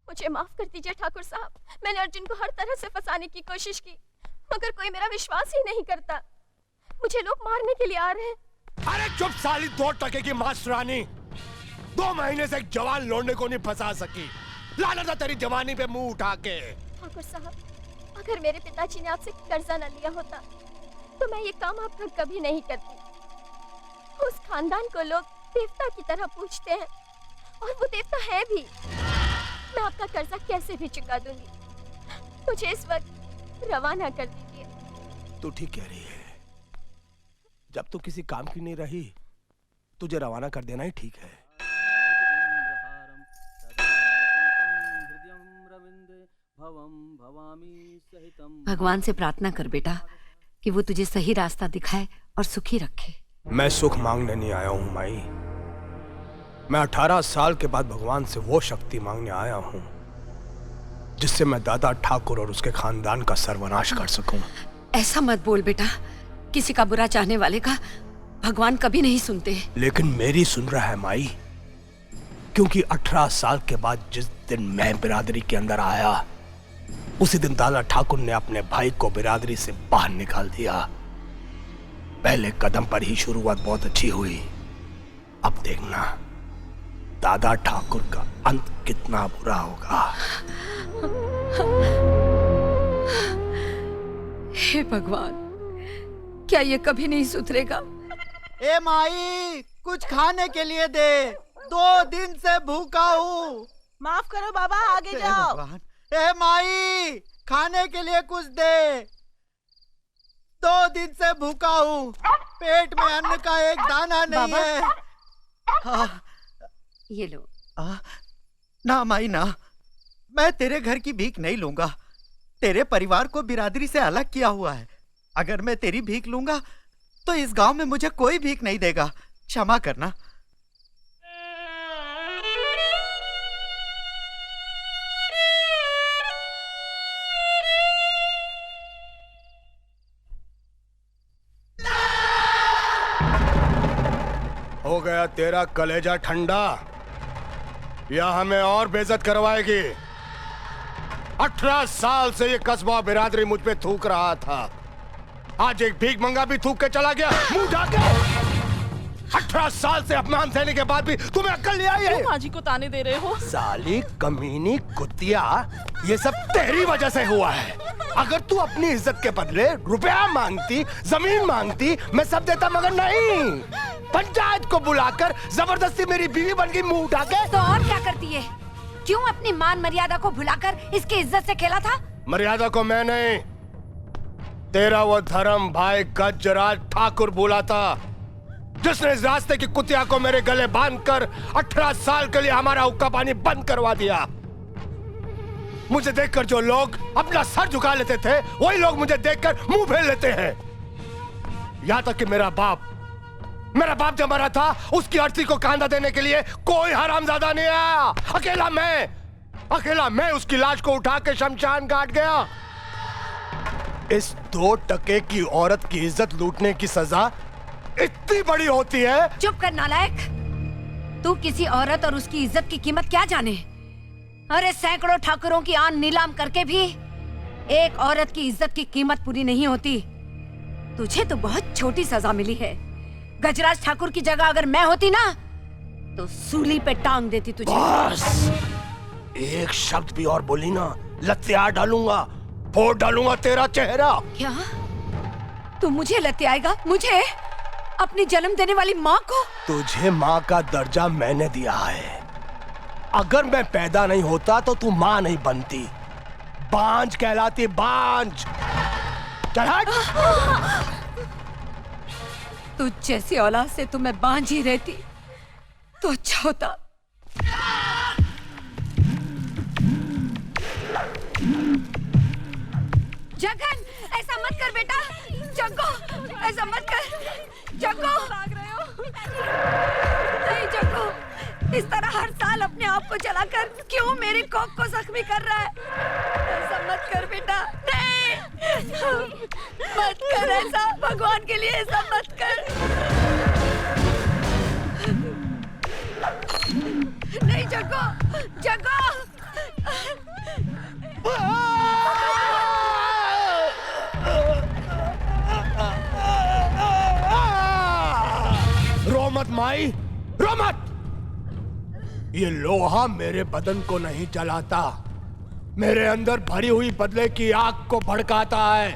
मुझे माफ कर दीजिए ठाकुर साहब, मैंने अर्जुन को हर तरह से फंसाने की कोशिश की, मगर कोई मेरा विश्वास ही नहीं करता। मुझे लोग मारने के लिए आ रहे हैं। अरे चुप साली 2 टके की मास्टरानी, 2 महीने से एक जवान लौंडे को नहीं फंसा सकी। लानत है तेरी जवानी पे मुंह उठा के। ठाकुर साहब, अगर मेरे पिताजी ने आपसे कर्जा न लिया होता तो मैं ये काम आपका कभी नहीं करती। उस खानदान को लोग देवता की तरह पूछते हैं और वो देवता है भी। मैं आपका कर्जा कैसे भी चुका दूंगी। मुझे इस वक्त रवाना कर दीजिए। तू ठीक कह रही है, जब तू किसी काम की नहीं रही तुझे रवाना कर देना ही ठीक है। भगवान से प्रार्थना कर बेटा कि वो तुझे सही रास्ता दिखाए और सुखी रखे। मैं सुख मांगने नहीं आया हूं माई, मैं 18 साल के बाद भगवान से वो शक्ति मांगने आया हूं जिससे मैं दादा ठाकुर और उसके खानदान का सर्वनाश कर सकूं। ऐसा मत बोल बेटा, किसी का बुरा चाहने वाले का भगवान कभी नहीं सुनते। लेकिन मेरी सुन रहा है माई, क्योंकि 18 साल के बाद जिस दिन मैं बिरादरी के अंदर आया उसी दिन दादा ठाकुर ने अपने भाई को बिरादरी से बाहर निकाल दिया। पहले कदम पर ही शुरुआत बहुत अच्छी हुई, अब देखना दादा ठाकुर का अंत कितना बुरा होगा। हे भगवान, क्या ये कभी नहीं सुधरेगा? ए माई, कुछ खाने के लिए दे, 2 दिन से भूखा हूँ। माफ करो बाबा, आगे जाओ। ए माई, खाने के लिए कुछ दे, 2 दिन से भूखा हूँ, पेट में अन्न का एक दाना नहीं है। ये लो। ना माई ना, मैं तेरे घर की भीख नहीं लूंगा। तेरे परिवार को बिरादरी से अलग किया हुआ है। अगर मैं तेरी भीख लूंगा तो इस गांव में मुझे कोई भीख नहीं देगा। क्षमा करना। हो गया तेरा कलेजा ठंडा या हमें और बेइज्जत करवाएगी? 18 साल से ये कस्बा बिरादरी मुझ पे थूक रहा था, आज एक भीख मंगा भी थूक के चला गया मुंह ढाके। 18 साल से अपमान सहने के बाद भी तुम्हें अक्ल नहीं आई है? तुम माजी को ताने दे रहे हो? साली कमीनी कुतिया, ये सब तेरी वजह से हुआ है। अगर तू अपनी इज्जत के बदले रुपया मांगती, जमीन मांगती, मैं सब देता, मगर नहीं। पंचायत को बुलाकर जबरदस्ती मेरी बीवी बन गई मुंह उठा के। तो और क्या करती है? क्यों अपनी मान मर्यादा को भुलाकर इसकी इज्जत से खेला था? मर्यादा को मैं नहीं, तेरा वो धर्म भाई गजराज ठाकुर बोला था, जिसने इस रास्ते की कुतिया को मेरे गले बांधकर 18 साल के लिए हमारा हुक्का पानी बंद करवा दिया। मुझे देखकर जो लोग अपना सर झुका लेते थे, वही लोग मुझे देखकर मुंह फेर लेते हैं। यहां तक कि मेरा बाप जब मरा था, उसकी अर्थी को कांधा देने के लिए कोई हरामजादा नहीं आया। अकेला मैं उसकी लाश को उठा के शमशान घाट गया। इस 2 टके की औरत की इज्जत लूटने की सजा इतनी बड़ी होती है? चुप कर नालायक, तू किसी औरत और उसकी इज्जत की कीमत क्या जाने? अरे सैकड़ों ठाकुरों की आन नीलाम करके भी एक औरत की इज्जत की कीमत पूरी नहीं होती। तुझे तो बहुत छोटी सजा मिली है। गजराज ठाकुर की जगह अगर मैं होती ना तो सूली पे टांग देती तुझे। बस एक शब्द भी और बोली ना, लत्या डालूंगा, फोड़ डालूंगा तेरा चेहरा। क्या तू मुझे लत्याएगा? मुझे? अपनी जन्म देने वाली माँ को? तुझे माँ का दर्जा मैंने दिया है। अगर मैं पैदा नहीं होता तो तू माँ नहीं बनती, बांझ कहलाती, बांझ। चल हट। तुझ जैसी औलाद से तो मैं बांझ ही रहती तो अच्छा होता। जगन, ऐसा मत कर बेटा। जग्गो, ऐसा मत कर। जग्गो, भाग रहे हो? नहीं जग्गो, इस तरह हर साल अपने आप को जलाकर क्यों मेरी कोख को जख्मी कर रहा है? ऐसा मत कर बेटा, नहीं मत कर ऐसा, भगवान के लिए ऐसा मत कर। नहीं जग्गो, जग्गो, भाई, रो मत। ये लोहा मेरे बदन को नहीं जलाता, मेरे अंदर भरी हुई बदले की आग को भड़काता है।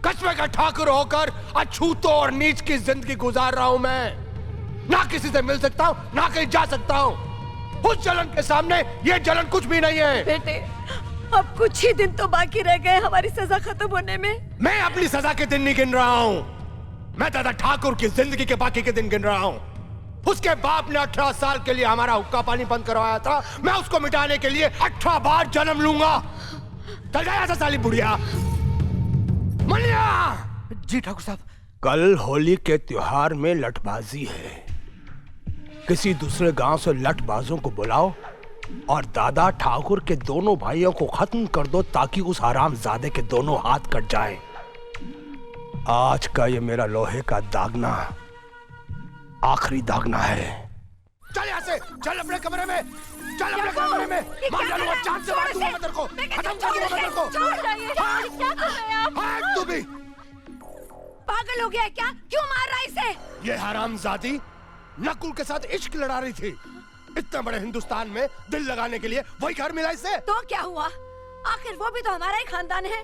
कस्बे का ठाकुर होकर अछूतों और नीच की जिंदगी गुजार रहा हूं मैं। ना किसी से मिल सकता हूं, ना कहीं जा सकता हूं। उस जलन के सामने ये जलन कुछ भी नहीं है। बेटे, अब कुछ ही दिन तो बाकी रह गए हमारी सजा खत्म होने में। मैं अपनी सजा के दिन नहीं गिन रहा हूं, मैं दादा ठाकुर की जिंदगी के बाकी के दिन गिन रहा हूं। उसके बाप ने 18 साल के लिए हमारा हुक्का पानी बंद करवाया था, मैं उसको मिटाने के लिए 18 बार जन्म लूंगा। चल जाए साली बुढ़िया। मलिया! जी ठाकुर साहब। कल होली के त्योहार में लठबाजी है, किसी दूसरे गांव से लठबाजों को बुलाओ और दादा ठाकुर के दोनों भाइयों को खत्म कर दो ताकि उस हरामजादे के दोनों हाथ कट जाएं। आज का ये मेरा लोहे का दागना आखिरी दागना है। चल यहाँ से, चल अपने कमरे में, चल अपने कमरे में। मार डालूंगा, जान से मार दूंगा मैं तेरे को, खत्म कर दूंगा मैं तेरे को। छोड़ जाइए, क्या कर रहे हैं आप? हाँ, तू भी पागल हो गया है क्या? क्यों मार रहा है इसे? ये हरामजादी नकुल के साथ इश्क लड़ा रही थी। इतने बड़े हिंदुस्तान में दिल लगाने के लिए वही घर मिला इसे। तो क्या हुआ? आखिर वो भी तो हमारा ही खानदान है,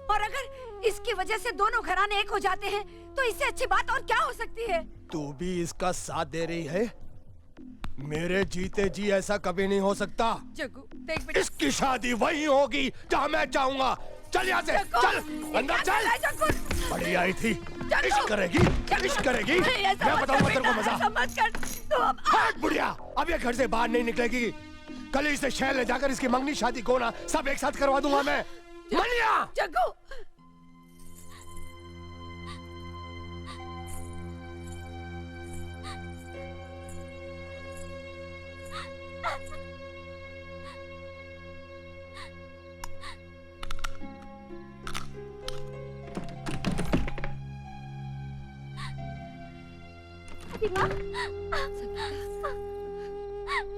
और अगर इसकी वजह से दोनों घराने एक हो जाते हैं तो इससे अच्छी बात और क्या हो सकती है? तू भी इसका साथ दे रही है? मेरे जीते जी ऐसा कभी नहीं हो सकता। जग्गू, देख बेटा, इसकी शादी वही होगी जहाँ मैं चाहूंगा। चल यहाँ से, चल अंदर चल। बड़ी आई थी, इश्क करेगी, इश्क करेगी। मैं बताऊंगा तेरे को मजा। मत कर तू अब। हट बुढ़िया, अब ये घर से बाहर नहीं निकलेगी। कल ही से शहर ले जाकर इसकी मंगनी शादी को ना सब एक साथ करवा दूंगा मैं। मलिया! जग्गू,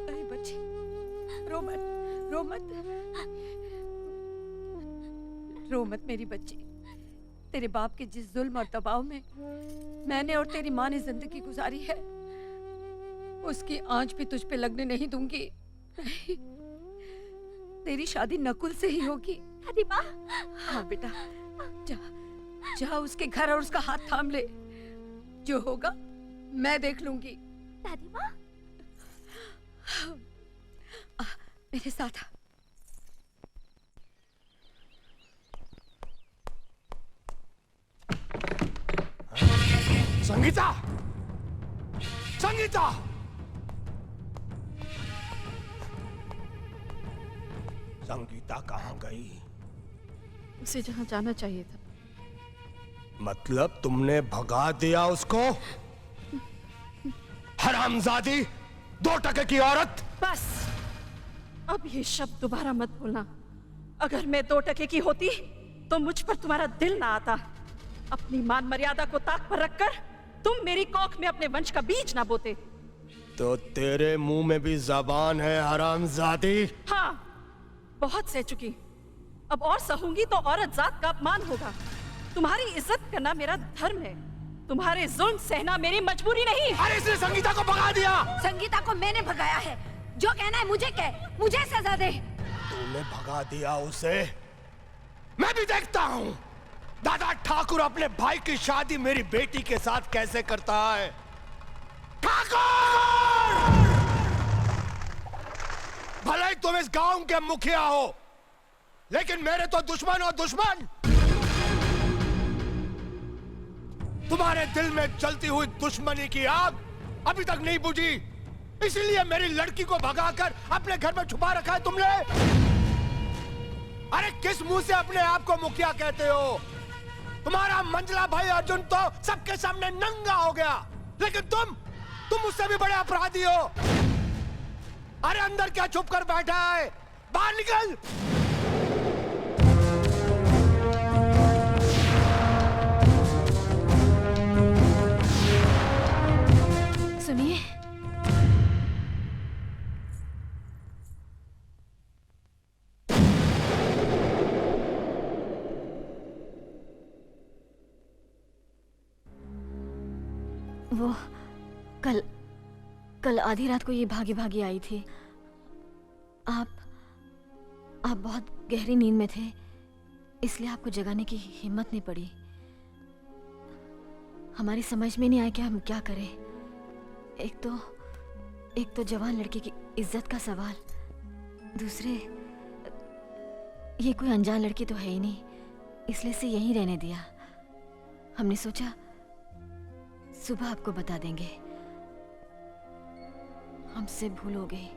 अरे बच्ची, रो मत, रो मत, रो मत मेरी बच्ची। तेरे बाप के जिस जुल्म और दबाव में मैंने और तेरी माँ ने जिंदगी गुजारी है, उसकी आंच भी तुझ पे लगने नहीं दूंगी। नहीं, तेरी शादी नकुल से ही होगी। दादी माँ, हाँ बेटा, जा, जा उसके घर और उसका हाथ थाम ले। जो होगा मैं देख लूंगी। दादी माँ, मेरे साथ आ। संगीता! संगीता! संगीता कहाँ गई? उसे जहाँ जाना चाहिए था। मतलब तुमने भगा दिया उसको? हरामजादी, 2 टके की औरत! बस, अब ये शब्द दोबारा मत बोलना। अगर मैं 2 टके की होती तो मुझ पर तुम्हारा दिल ना आता। अपनी मान मर्यादा को ताक पर रखकर तुम मेरी कोख में अपने वंश का बीज ना बोते। तो तेरे मुंह में भी जबान है हरामजादी? हाँ, बहुत सह चुकी। अब और सहूंगी तो औरत जात का अपमान होगा। तुम्हारी इज्जत करना मेरा धर्म है, तुम्हारे जुल्म सहना मेरी मजबूरी नहीं। अरे इसने संगीता को भगा दिया। संगीता को मैंने भगाया है। जो कहना है मुझे कह, मुझे सजा दे। तूने भगा दिया उसे? मैं भी देखता हूँ दादा ठाकुर अपने भाई की शादी मेरी बेटी के साथ कैसे करता है। ठाकुर! भले ही तुम इस गांव के मुखिया हो, लेकिन मेरे तो दुश्मन हो दुश्मन। तुम्हारे दिल में जलती हुई दुश्मनी की आग अभी तक नहीं बुझी, इसीलिए मेरी लड़की को भगाकर अपने घर में छुपा रखा है तुमने। अरे किस मुंह से अपने आप को मुखिया कहते हो? तुम्हारा मंजला भाई अर्जुन तो सबके सामने नंगा हो गया, लेकिन तुम उससे भी बड़े अपराधी हो। अरे अंदर क्या छुप कर बैठा है? बाहर निकल। सुनिए, वो कल कल आधी रात को ये भागी भागी आई थी। आप बहुत गहरी नींद में थे, इसलिए आपको जगाने की हिम्मत नहीं पड़ी। हमारी समझ में नहीं आया कि हम क्या करें। एक तो जवान लड़की की इज्जत का सवाल, दूसरे ये कोई अनजान लड़की तो है ही नहीं, इसलिए से यहीं रहने दिया। हमने सोचा सुबह आपको बता देंगे। हमसे भूल हो गई,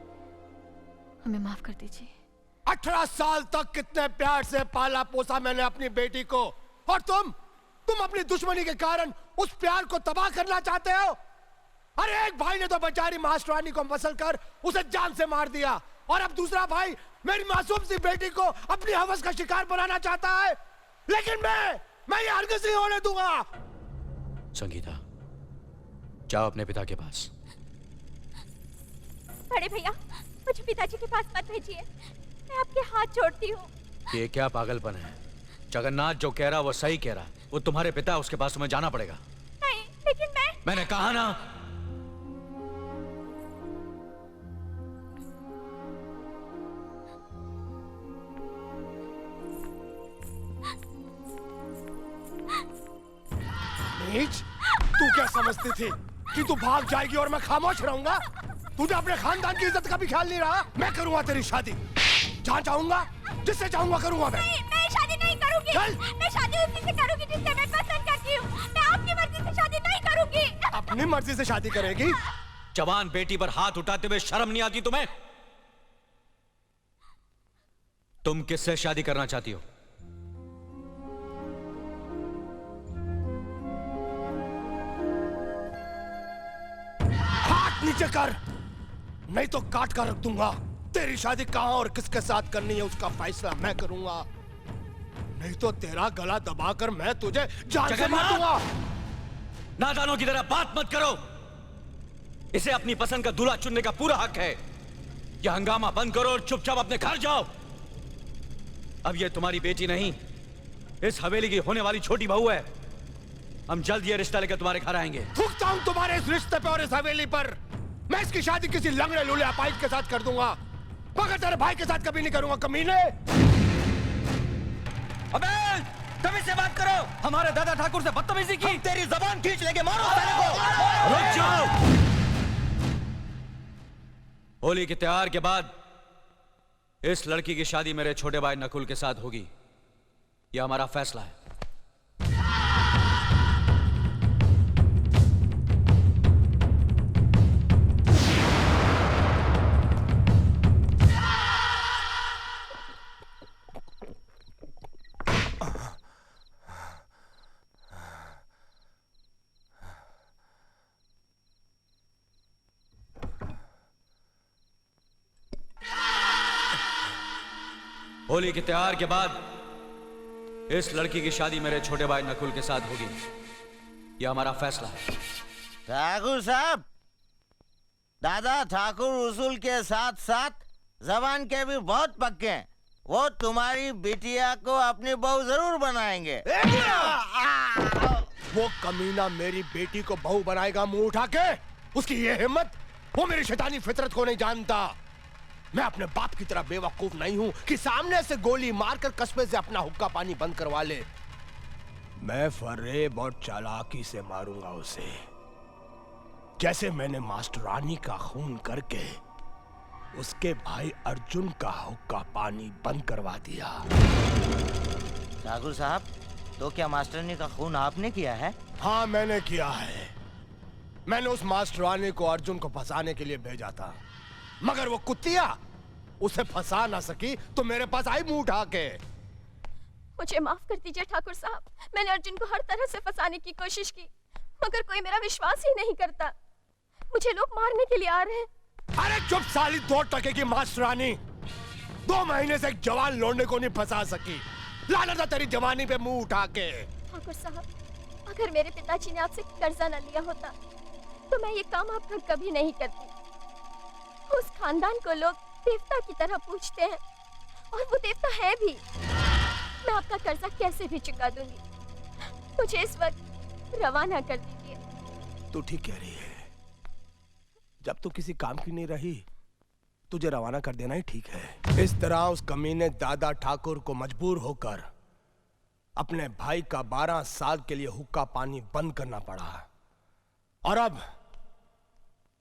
हमें माफ कर दीजिए। 18 साल तक कितने प्यार से पाला पोसा मैंने अपनी बेटी को, और तुम अपनी दुश्मनी के कारण उस प्यार को तबाह करना चाहते हो। अरे एक भाई ने तो बेचारी मास्टरानी को मसल कर उसे जान से मार दिया, और अब दूसरा भाई मेरी मासूम सी बेटी को अपनी हवस का शिकार बनाना चाहता है। लेकिन मैं ये हरगिज़ नहीं होने दूंगा। संगीता, जाओ अपने पिता के पास। बड़े भैया, मुझे पिताजी के पास मत भेजिए, मैं आपके हाथ जोड़ती हूँ। ये क्या पागलपन है? जगन्नाथ जो कह रहा वो सही कह रहा। वो तुम्हारे पिता, उसके पास तुम्हें जाना पड़ेगा। नहीं, लेकिन मैंने कहा ना। नीच, तू क्या समझती थी कि तू भाग जाएगी और मैं खामोश रहूंगा? तुझे अपने खानदान की इज्जत का भी ख्याल नहीं रहा। मैं करूंगा तेरी शादी, जहाँ चाहूंगा, जिससे चाहूंगा करूंगा। मैं शादी नहीं करूंगी। मैं शादी उसी से करूंगी जिससे मैं पसंद करती हूँ। मैं आपकी मर्जी से शादी नहीं करूंगी। अपनी मर्जी से शादी करेगी? जवान बेटी पर हाथ उठाते हुए शर्म नहीं आती तुम्हें? तुम किससे शादी करना चाहती हो? हाथ नीचे कर, नहीं तो काट कर रख दूंगा। तेरी शादी कहां और किसके साथ करनी है उसका फैसला मैं करूंगा, नहीं तो तेरा गला दबाकर मैं तुझे जान से मार दूंगा। नादानों की तरह बात मत करो। इसे अपनी पसंद का दूल्हा चुनने का पूरा हक है। यह हंगामा बंद करो और चुपचाप अपने घर जाओ। अब ये तुम्हारी बेटी नहीं, इस हवेली की होने वाली छोटी बहू है। हम जल्द ये रिश्ता लेकर तुम्हारे घर आएंगे। थूकता हूं तुम्हारे इस रिश्ते पे और इस हवेली पर। मैं इसकी शादी किसी लंगड़े लूले अपाहिज के साथ कर दूंगा, मगर तेरे भाई के साथ कभी नहीं करूंगा, कमीने। अबे तुम इससे बात करो। हमारे दादा ठाकुर से बदतमीजी की। तेरी जबान खींच लेंगे, मारो साले को। रुक जाओ। होली के त्योहार के बाद इस लड़की की शादी मेरे छोटे भाई नकुल के साथ होगी। यह हमारा फैसला है। होली के त्योहार के बाद इस लड़की की शादी मेरे छोटे भाई नकुल के साथ होगी। यह हमारा फैसला है। ठाकुर साहब, दादा ठाकुर उसूल के साथ साथ जबान के भी बहुत पक्के हैं। वो तुम्हारी बिटिया को अपनी बहू जरूर बनाएंगे। वो कमीना मेरी बेटी को बहू बनाएगा मुंह उठा के? उसकी ये हिम्मत? वो मेरी शैतानी फितरत को नहीं जानता। मैं अपने बाप की तरह बेवकूफ नहीं हूं कि सामने से गोली मारकर कस्बे से अपना हुक्का पानी बंद करवा ले। मैं फरेब और चालाकी से मारूंगा उसे, जैसे मैंने मास्टरानी का खून करके उसके भाई अर्जुन का हुक्का पानी बंद करवा दिया। ठाकुर साहब, तो क्या मास्टरानी का खून आपने किया है? हाँ, मैंने किया है। मैंने उस मास्टरानी को अर्जुन को फंसाने के लिए भेजा था, मगर वो कुत्तिया उसे फंसा ना सकी तो मेरे पास आई मुंह उठा के। मुझे माफ कर दीजिए ठाकुर साहब, मैंने अर्जुन को हर तरह से फंसाने की कोशिश की, मगर कोई मेरा विश्वास ही नहीं करता। मुझे लोग मारने के लिए आ रहे हैं। अरे चुप साली 2 टके की मास्टरानी, 2 महीने से एक जवान लौंडे को नहीं फंसा सकी। लानत है तेरी जवानी पे मुंह उठा के। ठाकुर साहब, अगर मेरे पिताजी ने आपसे कर्जा न लिया होता तो मैं ये काम आपका कभी नहीं करती। उस खानदान को लोग देवता की तरह पूछते हैं, और वो देवता है भी। मैं आपका कर्जा कैसे भी चुका दूंगी। मुझे इस वक्त रवाना कर दीजिए। तू ठीक कह रही है, जब तू किसी काम की नहीं रही, तुझे रवाना कर देना ही ठीक है। इस तरह उस कमीने दादा ठाकुर को मजबूर होकर अपने भाई का 12 साल के लिए हुक्का पानी बंद करना पड़ा। और अब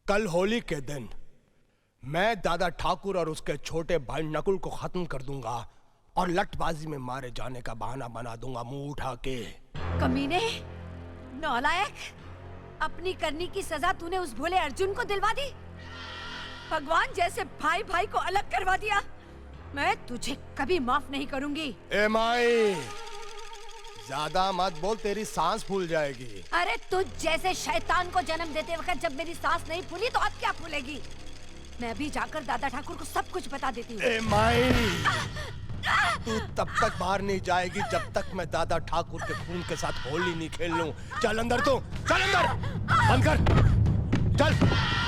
कल होली के दिन मैं दादा ठाकुर और उसके छोटे भाई नकुल को खत्म कर दूंगा और लठबाजी में मारे जाने का बहाना बना दूंगा मुंह उठा के। कमीने, नालायक, अपनी करनी की सजा तूने उस भोले अर्जुन को दिलवा दी। भगवान जैसे भाई भाई को अलग करवा दिया। मैं तुझे कभी माफ नहीं करूंगी। ए माई, ज्यादा मत बोल, तेरी सांस फूल जाएगी। अरे तुझ जैसे शैतान को जन्म देते वक्त जब मेरी सांस नहीं फूली तो अब क्या फूलेगी? मैं भी जाकर दादा ठाकुर को सब कुछ बता देती हूँ। ए माई, तू तब तक बाहर नहीं जाएगी जब तक मैं दादा ठाकुर के खून के साथ होली नहीं खेल लूं। चल अंदर, तू चल अंदर, बंद कर, चल।